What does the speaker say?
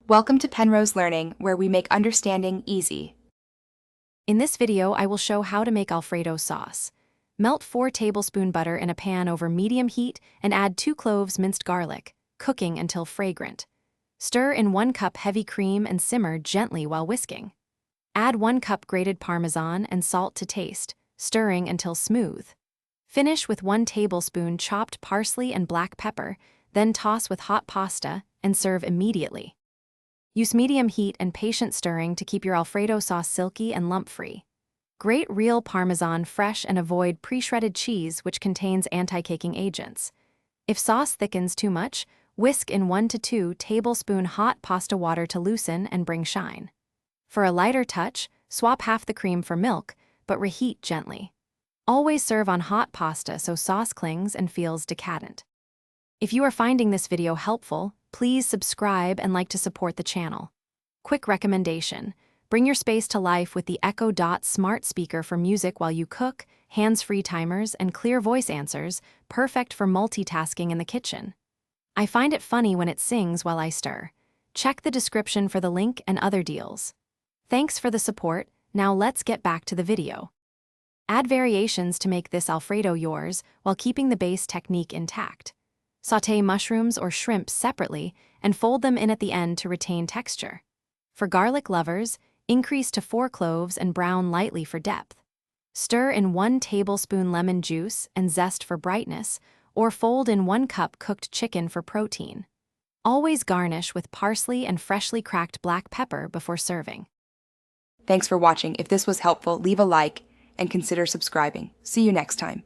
Welcome to Penrose Learning, where we make understanding easy. In this video, I will show how to make Alfredo sauce. Melt 4 tablespoons butter in a pan over medium heat and add 2 cloves minced garlic, cooking until fragrant. Stir in 1 cup heavy cream and simmer gently while whisking. Add 1 cup grated Parmesan and salt to taste, stirring until smooth. Finish with 1 tablespoon chopped parsley and black pepper, then toss with hot pasta and serve immediately. Use medium heat and patient stirring to keep your Alfredo sauce silky and lump-free. Grate real Parmesan fresh and avoid pre-shredded cheese, which contains anti-caking agents. If sauce thickens too much, whisk in 1 to 2 tablespoons hot pasta water to loosen and bring shine. For a lighter touch, swap half the cream for milk, but reheat gently. Always serve on hot pasta so sauce clings and feels decadent. If you are finding this video helpful, please subscribe and like to support the channel. Quick recommendation: bring your space to life with the Echo Dot smart speaker for music while you cook, hands-free timers, and clear voice answers, perfect for multitasking in the kitchen. I find it funny when it sings while I stir. Check the description for the link and other deals. Thanks for the support. Now let's get back to the video. Add variations to make this Alfredo yours while keeping the base technique intact. Sauté mushrooms or shrimp separately and fold them in at the end to retain texture. For garlic lovers, increase to 4 cloves and brown lightly for depth. Stir in 1 tablespoon lemon juice and zest for brightness, or fold in 1 cup cooked chicken for protein. Always garnish with parsley and freshly cracked black pepper before serving. Thanks for watching. If this was helpful, leave a like and consider subscribing. See you next time.